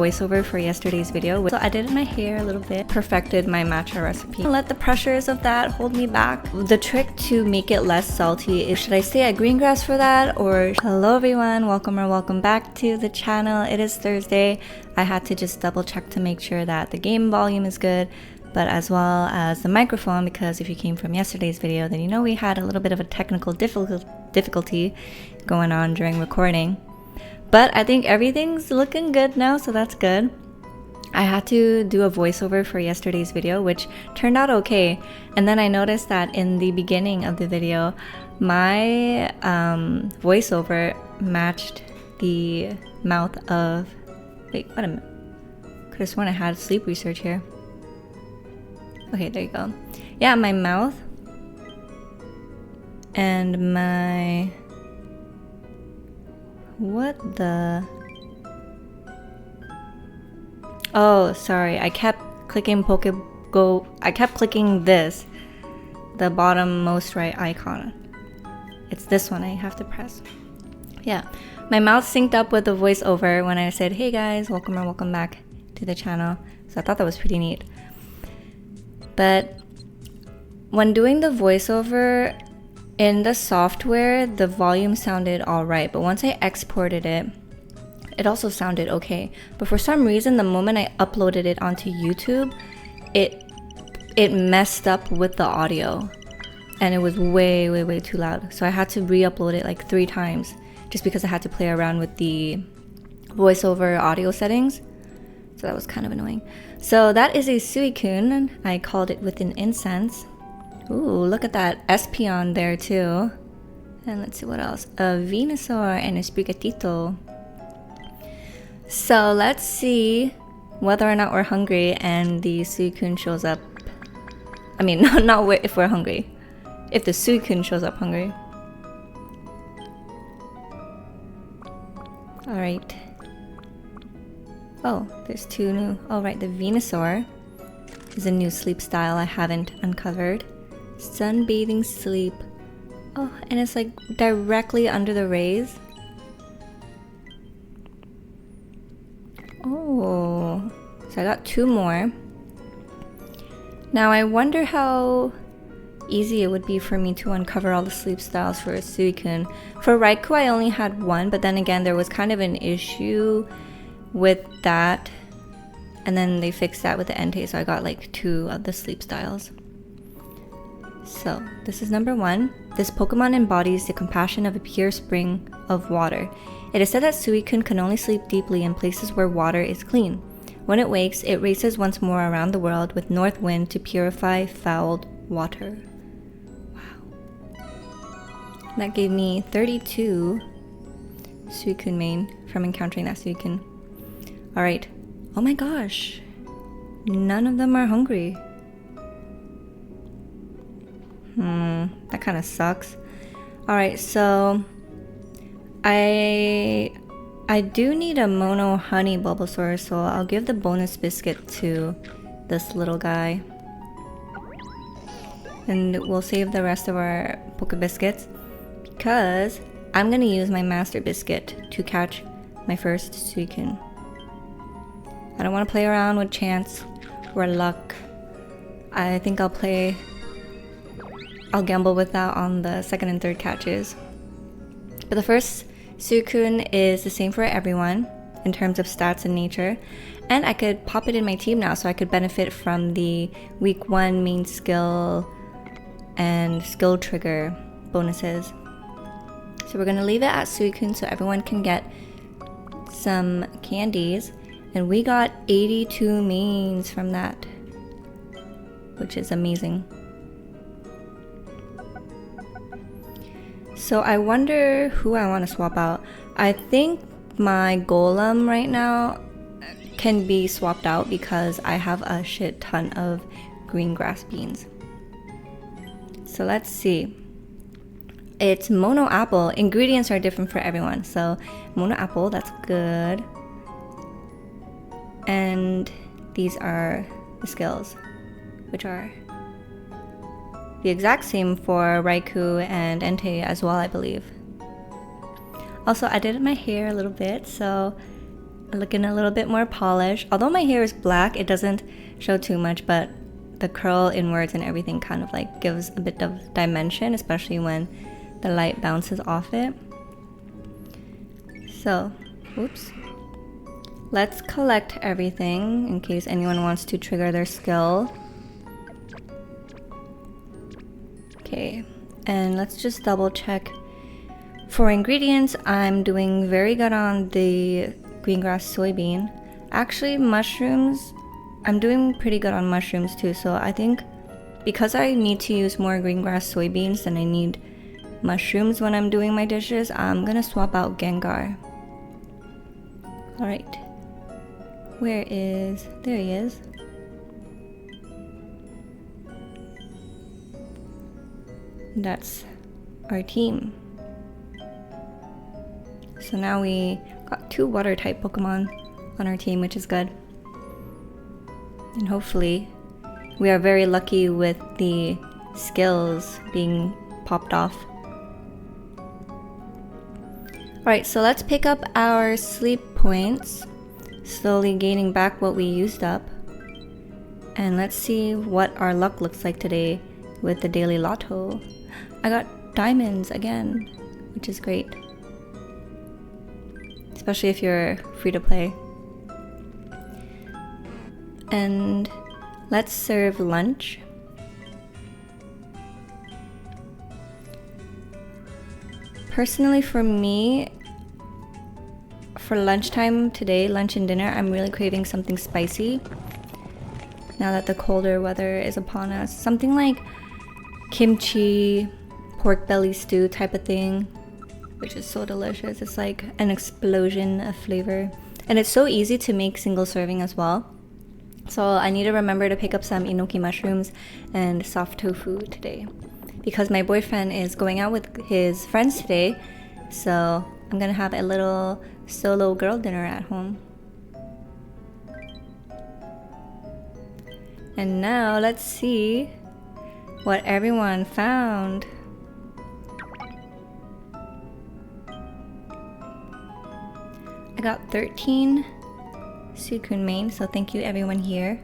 voiceover for yesterday's video. So I did my hair a little bit, perfected my matcha recipe. Let the pressures of that hold me back. The trick to make it less salty is, should I stay at green grass for that, or hello everyone, welcome back to the channel. It is Thursday. I had to just double check to make sure that the game volume is good, but as well as the microphone, because if you came from yesterday's video, then you know we had a little bit of a technical difficulty going on during recording. But I think everything's looking good now, so that's good. I had to do a voiceover for yesterday's video, which turned out okay. And then I noticed that in the beginning of the video, my voiceover matched the mouth of... Wait, what a minute. Could have sworn I had sleep research here. Okay, there you go. Yeah, my mouth and my... What the... Oh, sorry. I kept clicking I kept clicking this. The bottom most right icon. It's this one I have to press. Yeah. My mouth synced up with the voiceover when I said, hey guys, welcome back to the channel. So I thought that was pretty neat. But when doing the voiceover, in the software, the volume sounded alright, but once I exported it, it also sounded okay. But for some reason, the moment I uploaded it onto YouTube, it messed up with the audio, and it was way too loud. So I had to re-upload it like 3 times, just because I had to play around with the voiceover audio settings. So that was kind of annoying. So that is a Suicune. I called it with an incense. Ooh, look at that Espeon there too. And let's see what else. A Venusaur and a Sprigatito. So let's see whether or not we're hungry and the Suicune shows up. I mean, not if we're hungry. If the Suicune shows up hungry. Alright. Oh, there's 2 new. Oh, right, the Venusaur is a new sleep style I haven't uncovered. Sunbathing sleep. Oh, and it's like directly under the rays. Oh, so I got 2 more. Now I wonder how easy it would be for me to uncover all the sleep styles for a Suicune. For Raikou, I only had 1, but then again, there was kind of an issue with that. And then they fixed that with the Entei, so I got like 2 of the sleep styles. So, this is number 1. This Pokemon embodies the compassion of a pure spring of water. It is said that Suicune can only sleep deeply in places where water is clean. When it wakes, it races once more around the world with north wind to purify fouled water. Wow. That gave me 32 Suicune main from encountering that Suicune. Alright. Oh my gosh. None of them are hungry. That kind of sucks. Alright, so I do need a mono honey Bulbasaur, so I'll give the bonus biscuit to this little guy. And we'll save the rest of our Poke Biscuits because I'm gonna use my Master Biscuit to catch my first Suicune. I don't want to play around with chance or luck. I think I'll gamble with that on the 2nd and 3rd catches. But the first Suicune is the same for everyone in terms of stats and nature. And I could pop it in my team now, so I could benefit from the week 1 main skill and skill trigger bonuses. So we're going to leave it at Suicune so everyone can get some candies. And we got 82 mains from that, which is amazing. So I wonder who I want to swap out. I think my Golem right now can be swapped out because I have a shit ton of green grass beans. So let's see. It's Mono Apple. Ingredients are different for everyone. So Mono Apple, that's good. And these are the skills, which are the exact same for Raikou and Entei as well, I believe. Also, I did my hair a little bit, so looking a little bit more polished. Although my hair is black, it doesn't show too much, but the curl inwards and everything kind of like gives a bit of dimension, especially when the light bounces off it. So, oops. Let's collect everything in case anyone wants to trigger their skill. Okay, and let's just double check. For ingredients, I'm doing very good on the green grass soybean. Actually, mushrooms, I'm doing pretty good on mushrooms too, so I think because I need to use more green grass soybeans than I need mushrooms when I'm doing my dishes, I'm gonna swap out Gengar. Alright. Where is... there he is. That's our team. So now we got 2 water type Pokemon on our team, which is good. And hopefully we are very lucky with the skills being popped off. Alright, so let's pick up our sleep points, slowly gaining back what we used up. And let's see what our luck looks like today with the daily lotto. I got diamonds again, which is great. Especially if you're free to play. And let's serve lunch. Personally for me, for lunchtime today, lunch and dinner, I'm really craving something spicy. Now that the colder weather is upon us. Something like kimchi, pork belly stew type of thing, which is so delicious. It's like an explosion of flavor. And it's so easy to make single serving as well. So I need to remember to pick up some enoki mushrooms and soft tofu today. Because my boyfriend is going out with his friends today. So I'm gonna have a little solo girl dinner at home. And now let's see what everyone found. I got 13 Suicune main, so thank you everyone here.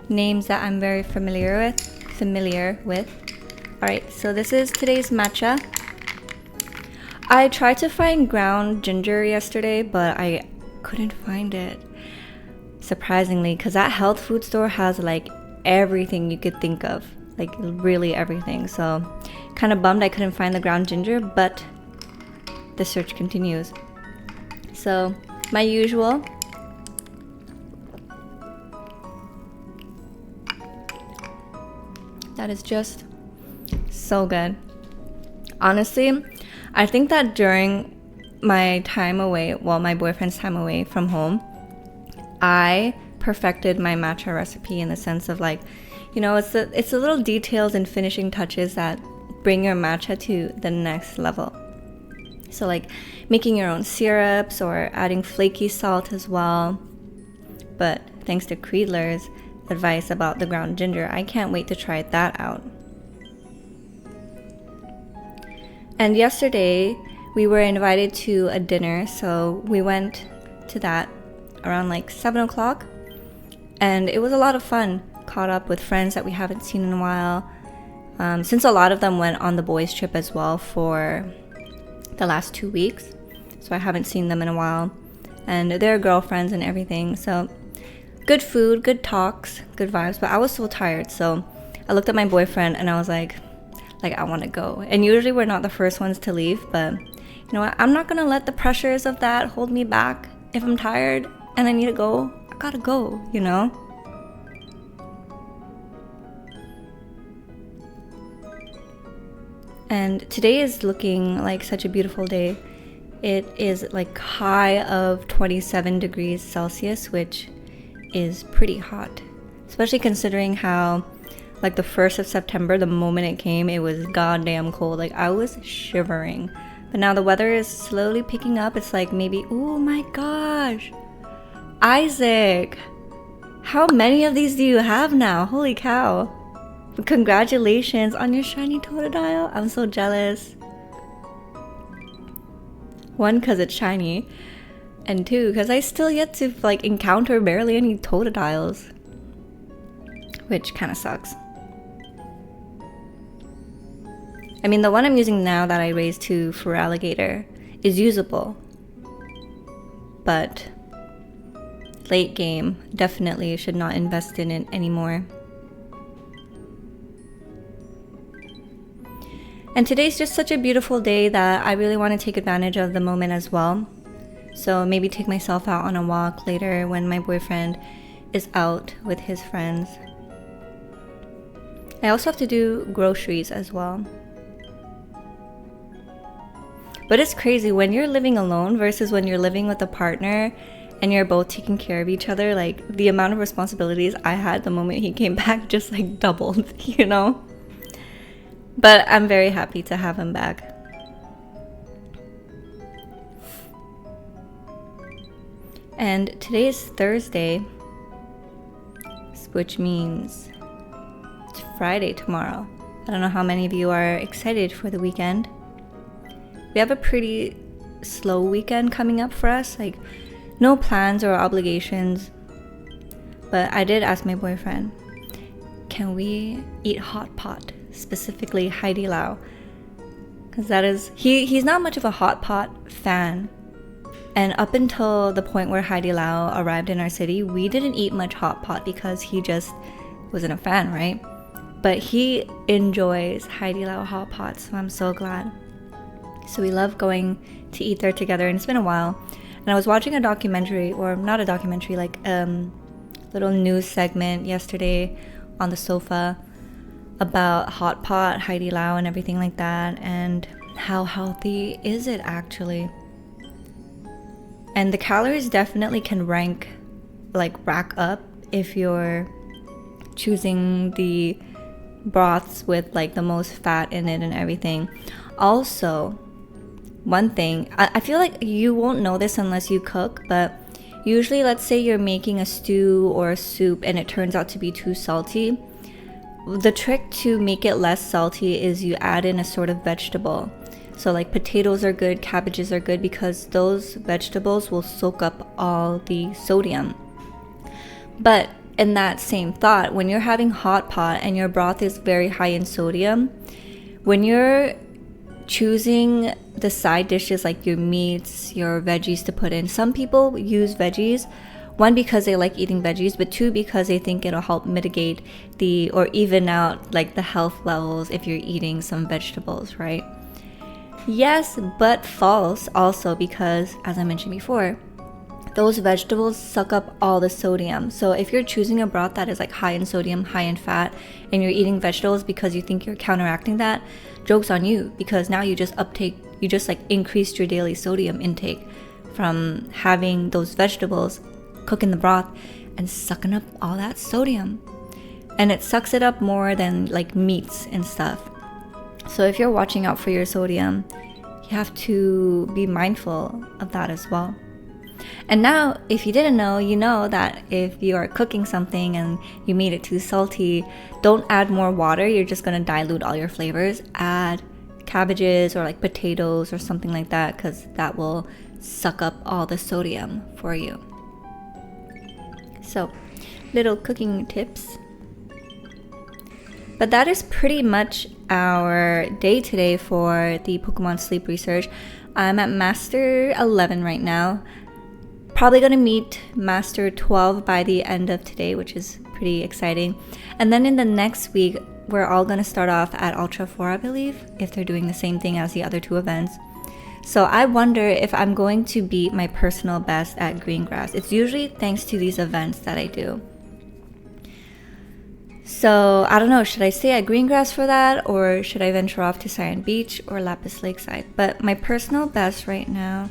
Names that I'm very familiar with. Alright, so this is today's matcha. I tried to find ground ginger yesterday, but I couldn't find it. Surprisingly, because that health food store has like everything you could think of. Like really everything. So kind of bummed I couldn't find the ground ginger, but the search continues. So my usual. That is just so good. Honestly, I think that during my time away, well, my boyfriend's time away from home, I perfected my matcha recipe in the sense of like, you know, it's the little details and finishing touches that bring your matcha to the next level. So like making your own syrups or adding flaky salt as well. But thanks to Creedler's advice about the ground ginger, I can't wait to try that out. And yesterday we were invited to a dinner, so we went to that around like 7 o'clock, and it was a lot of fun. Caught up with friends that we haven't seen in a while, since a lot of them went on the boys trip as well for the last 2 weeks, so I haven't seen them in a while, and they're girlfriends and everything. So good food, good talks, good vibes, but I was so tired, so I looked at my boyfriend and I was like I want to go. And usually we're not the first ones to leave, but you know what, I'm not gonna let the pressures of that hold me back. If I'm tired and I need to go, I gotta go, you know? And today is looking like such a beautiful day. It is like high of 27 degrees Celsius, which is pretty hot, especially considering how like the 1st of September, the moment it came, it was goddamn cold. Like I was shivering. But now the weather is slowly picking up. It's like maybe, oh my gosh, Isaac, how many of these do you have now? Holy cow. Congratulations on your shiny Totodile. I'm so jealous. One, because it's shiny, and two, because I still yet to like encounter barely any Totodiles, which kind of sucks. I mean, the one I'm using now that I raised to for alligator is usable, but late game, definitely should not invest in it anymore. And today's just such a beautiful day that I really want to take advantage of the moment as well. So maybe take myself out on a walk later when my boyfriend is out with his friends. I also have to do groceries as well. But it's crazy when you're living alone versus when you're living with a partner and you're both taking care of each other. Like, the amount of responsibilities I had the moment he came back just like doubled, you know? But I'm very happy to have him back. And today is Thursday, which means it's Friday tomorrow. I don't know how many of you are excited for the weekend. We have a pretty slow weekend coming up for us, like no plans or obligations. But I did ask my boyfriend, can we eat hot pot? Specifically Haidilao, because that is he's not much of a hot pot fan, and up until the point where Haidilao arrived in our city, we didn't eat much hot pot because he just wasn't a fan, right? But he enjoys Haidilao hot pot, so I'm so glad. So we love going to eat there together, and it's been a while. And I was watching a documentary, or not a documentary, like little news segment yesterday on the sofa about hot pot, Haidilao, and everything like that, and how healthy is it actually. And the calories definitely can rack up if you're choosing the broths with like the most fat in it and everything. Also, one thing, I feel like you won't know this unless you cook, but usually let's say you're making a stew or a soup and it turns out to be too salty. The trick to make it less salty is you add in a sort of vegetable. So like potatoes are good, cabbages are good, because those vegetables will soak up all the sodium. But in that same thought, when you're having hot pot and your broth is very high in sodium, when you're choosing the side dishes like your meats, your veggies to put in, some people use veggies. One, because they like eating veggies, but two, because they think it'll help mitigate or even out like the health levels if you're eating some vegetables, right? Yes, but false also, because as I mentioned before, those vegetables suck up all the sodium. So if you're choosing a broth that is like high in sodium, high in fat, and you're eating vegetables because you think you're counteracting that, joke's on you, because now you just like increased your daily sodium intake from having those vegetables cooking the broth and sucking up all that sodium. And it sucks it up more than like meats and stuff. So if you're watching out for your sodium, you have to be mindful of that as well. And now, if you didn't know, you know that if you are cooking something and you made it too salty, don't add more water. You're just going to dilute all your flavors. Add cabbages or like potatoes or something like that, because that will suck up all the sodium for you. So, little cooking tips. But that is pretty much our day today for the Pokemon sleep research. I'm at Master 11 right now. Probably going to meet Master 12 by the end of today, which is pretty exciting. And then in the next week, we're all going to start off at Ultra 4, I believe, if they're doing the same thing as the other two events. So I wonder if I'm going to beat my personal best at Greengrass. It's usually thanks to these events that I do. So I don't know, should I stay at Greengrass for that, or should I venture off to Cyan Beach or Lapis Lakeside? But my personal best right now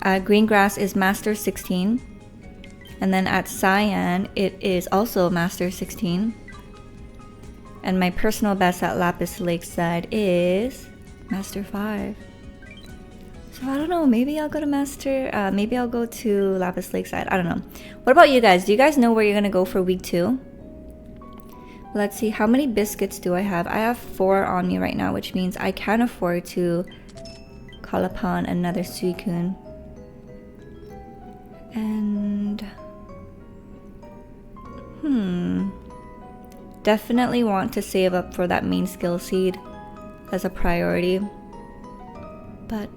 at Greengrass is Master 16. And then at Cyan, it is also Master 16. And my personal best at Lapis Lakeside is Master 5. So I don't know, maybe I'll go to maybe I'll go to Lapis Lakeside. I don't know. What about you guys? Do you guys know where you're going to go for week 2? Let's see, how many biscuits do I have? I have 4 on me right now, which means I can afford to call upon another Suicune. And definitely want to save up for that main skill seed as a priority, but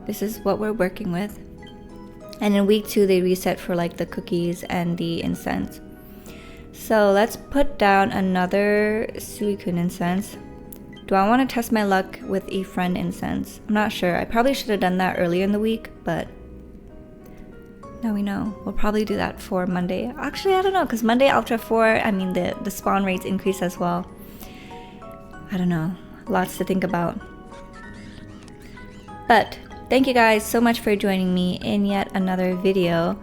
this is what we're working with. And in week 2 they reset for like the cookies and the incense. So let's put down another Suicune incense. Do I want to test my luck with a friend incense? I'm not sure. I probably should have done that earlier in the week, but now we know. We'll probably do that for Monday. Actually, I don't know, because Monday Ultra 4, I mean the spawn rates increase as well. I don't know. Lots to think about. But thank you guys so much for joining me in yet another video.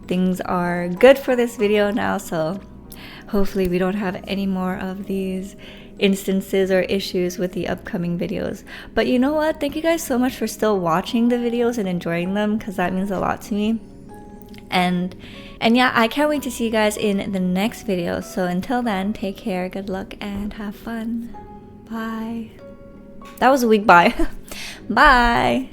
Things are good for this video now, so hopefully we don't have any more of these instances or issues with the upcoming videos. But you know what? Thank you guys so much for still watching the videos and enjoying them, because that means a lot to me. And yeah, I can't wait to see you guys in the next video. So until then, take care, good luck, and have fun. Bye. That was a weak bye. Bye.